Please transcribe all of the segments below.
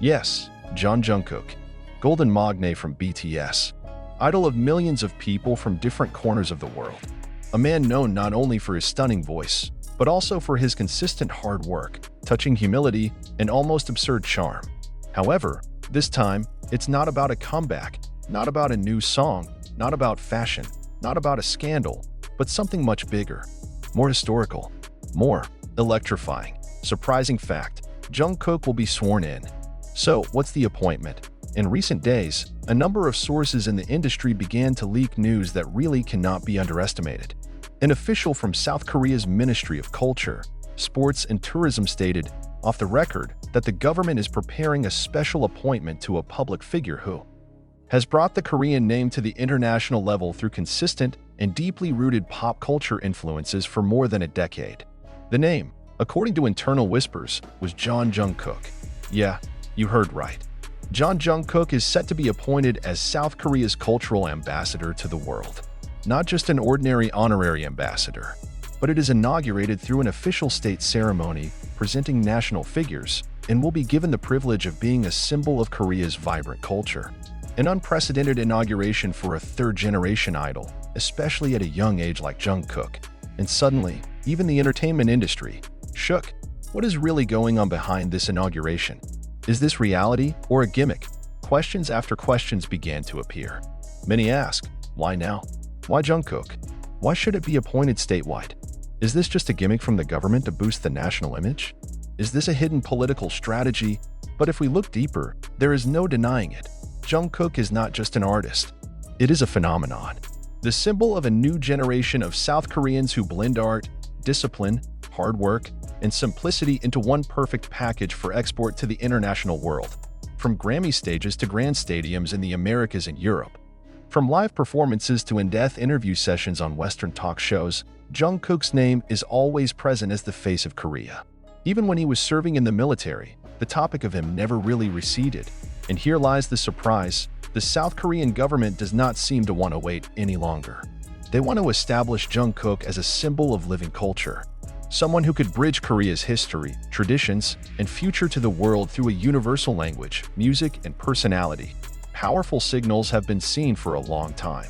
Yes, JUNGKOOK, golden magne from BTS, idol of millions of people from different corners of the world. A man known not only for his stunning voice, but also for his consistent hard work, touching humility, and almost absurd charm. However, this time, it's not about a comeback, not about a new song, not about fashion, not about a scandal, but something much bigger, more historical, more electrifying. Surprising fact, JUNGKOOK will be sworn in. So, what's the appointment? In recent days, a number of sources in the industry began to leak news that really cannot be underestimated. An official from South Korea's Ministry of Culture, Sports and Tourism stated, off the record, that the government is preparing a special appointment to a public figure who has brought the Korean name to the international level through consistent and deeply rooted pop culture influences for more than a decade. The name, according to internal whispers, was JUNGKOOK. Yeah, you heard right. JUNGKOOK is set to be appointed as South Korea's cultural ambassador to the world. Not just an ordinary honorary ambassador, but it is inaugurated through an official state ceremony presenting national figures and will be given the privilege of being a symbol of Korea's vibrant culture. An unprecedented inauguration for a third-generation idol, especially at a young age like JUNGKOOK. And suddenly, even the entertainment industry shook. What is really going on behind this inauguration? Is this reality or a gimmick? Questions after questions began to appear. Many ask, why now? Why JUNGKOOK? Why should it be appointed statewide? Is this just a gimmick from the government to boost the national image? Is this a hidden political strategy? But if we look deeper, there is no denying it. JUNGKOOK is not just an artist. It is a phenomenon. The symbol of a new generation of South Koreans who blend art, discipline, hard work, and simplicity into one perfect package for export to the international world. From Grammy stages to grand stadiums in the Americas and Europe. From live performances to in-depth interview sessions on Western talk shows, JUNGKOOK's name is always present as the face of Korea. Even when he was serving in the military, the topic of him never really receded. And here lies the surprise. The South Korean government does not seem to want to wait any longer. They want to establish JUNGKOOK as a symbol of living culture. Someone who could bridge Korea's history, traditions, and future to the world through a universal language, music, and personality. Powerful signals have been seen for a long time.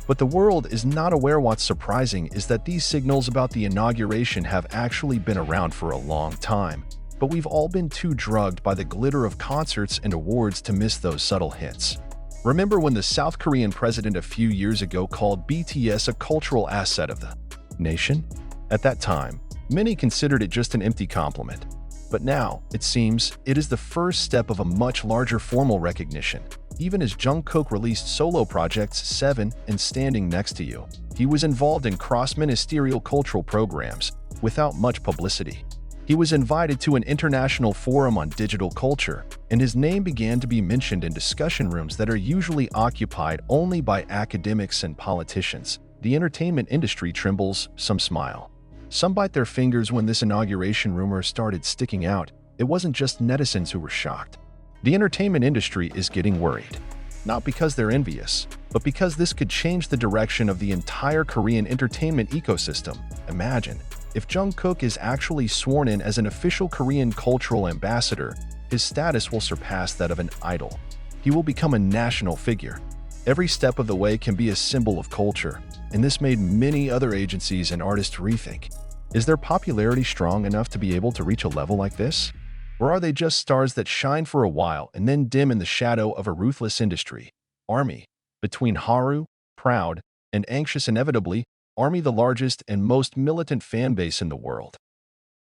But the world is not aware. What's surprising is that these signals about the inauguration have actually been around for a long time. But we've all been too drugged by the glitter of concerts and awards to miss those subtle hints. Remember when the South Korean president a few years ago called BTS a cultural asset of the nation? At that time, many considered it just an empty compliment. But now, it seems, it is the first step of a much larger formal recognition. Even as JUNGKOOK released solo projects 7 and Standing Next to You, he was involved in cross-ministerial cultural programs without much publicity. He was invited to an international forum on digital culture, and his name began to be mentioned in discussion rooms that are usually occupied only by academics and politicians. The entertainment industry trembles, some smile. Some bite their fingers when this inauguration rumor started sticking out. It wasn't just netizens who were shocked. The entertainment industry is getting worried. Not because they're envious, but because this could change the direction of the entire Korean entertainment ecosystem. Imagine, if JUNGKOOK is actually sworn in as an official Korean cultural ambassador, his status will surpass that of an idol. He will become a national figure. Every step of the way can be a symbol of culture, and this made many other agencies and artists rethink. Is their popularity strong enough to be able to reach a level like this? Or are they just stars that shine for a while and then dim in the shadow of a ruthless industry? ARMY. Between Haru, proud, and anxious inevitably, ARMY, the largest and most militant fan base in the world,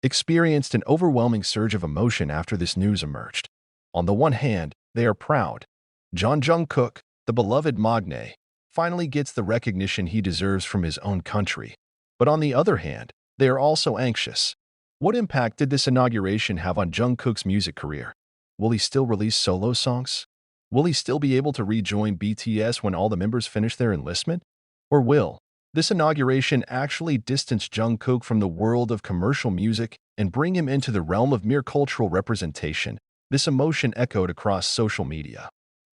experienced an overwhelming surge of emotion after this news emerged. On the one hand, they are proud. JUNGKOOK, the beloved magne, finally gets the recognition he deserves from his own country. But on the other hand, they are also anxious. What impact did this inauguration have on JUNGKOOK's music career? Will he still release solo songs? Will he still be able to rejoin BTS when all the members finish their enlistment? Or will this inauguration actually distance JUNGKOOK from the world of commercial music and bring him into the realm of mere cultural representation? This emotion echoed across social media.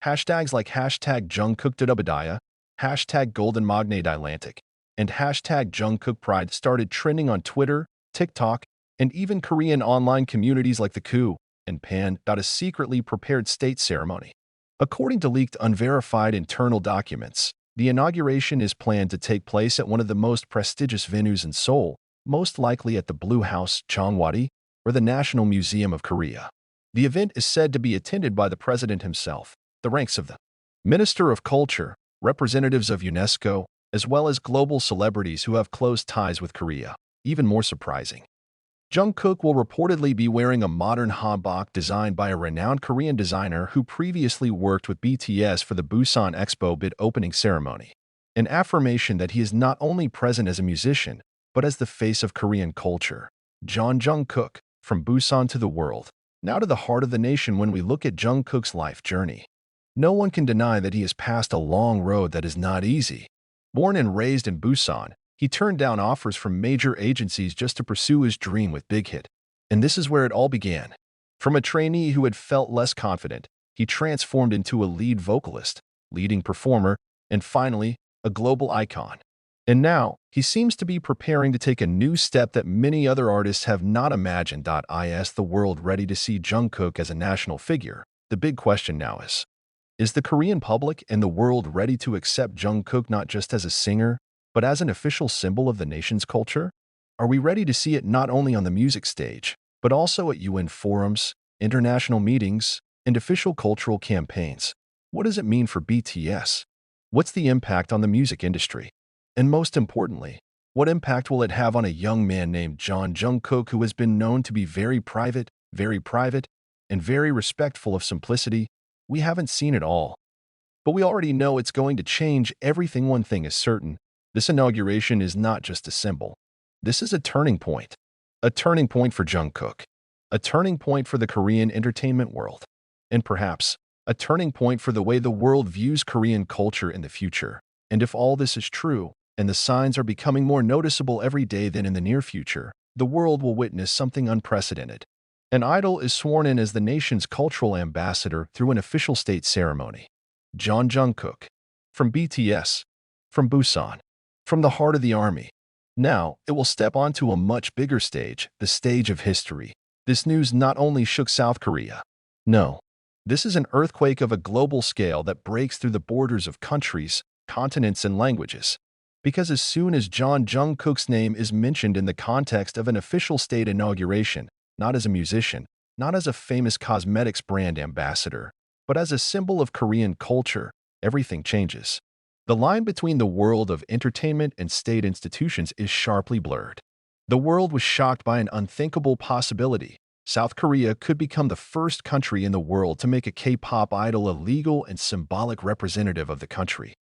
Hashtags like #JUNGKOOKDubadaya, #GoldenMagneDilantic, and #JUNGKOOKPride started trending on Twitter, TikTok, and even Korean online communities like the Coup. and pan out a secretly prepared state ceremony. According to leaked unverified internal documents, the inauguration is planned to take place at one of the most prestigious venues in Seoul, most likely at the Blue House, Cheongwadi, or the National Museum of Korea. The event is said to be attended by the president himself, the ranks of the Minister of Culture, representatives of UNESCO, as well as global celebrities who have close ties with Korea. Even more surprising, JUNGKOOK will reportedly be wearing a modern hanbok designed by a renowned Korean designer who previously worked with BTS for the Busan Expo bid opening ceremony. An affirmation that he is not only present as a musician, but as the face of Korean culture. JUNGKOOK, from Busan to the world. Now to the heart of the nation when we look at JUNGKOOK's life journey. No one can deny that he has passed a long road that is not easy. Born and raised in Busan, he turned down offers from major agencies just to pursue his dream with Big Hit. And this is where it all began. From a trainee who had felt less confident, he transformed into a lead vocalist, leading performer, and finally, a global icon. And now, he seems to be preparing to take a new step that many other artists have not imagined. Is the world ready to see JUNGKOOK as a national figure? The big question now is the Korean public and the world ready to accept JUNGKOOK not just as a singer, but as an official symbol of the nation's culture? Are we ready to see it not only on the music stage, but also at UN forums, international meetings, and official cultural campaigns? What does it mean for BTS? What's the impact on the music industry? And most importantly, what impact will it have on a young man named JUNKOOK who has been known to be very private, and very respectful of simplicity? We haven't seen it all. But we already know it's going to change everything. One thing is certain. This inauguration is not just a symbol. This is a turning point. A turning point for JUNGKOOK. A turning point for the Korean entertainment world. And perhaps, a turning point for the way the world views Korean culture in the future. And if all this is true, and the signs are becoming more noticeable every day, then in the near future, the world will witness something unprecedented. An idol is sworn in as the nation's cultural ambassador through an official state ceremony. JUNKOOK. From BTS. From Busan. From the heart of the army. Now, it will step onto a much bigger stage, the stage of history. This news not only shook South Korea. No. This is an earthquake of a global scale that breaks through the borders of countries, continents, and languages. Because as soon as JUNKOOK's name is mentioned in the context of an official state inauguration, not as a musician, not as a famous cosmetics brand ambassador, but as a symbol of Korean culture, everything changes. The line between the world of entertainment and state institutions is sharply blurred. The world was shocked by an unthinkable possibility. South Korea could become the first country in the world to make a K-pop idol a legal and symbolic representative of the country.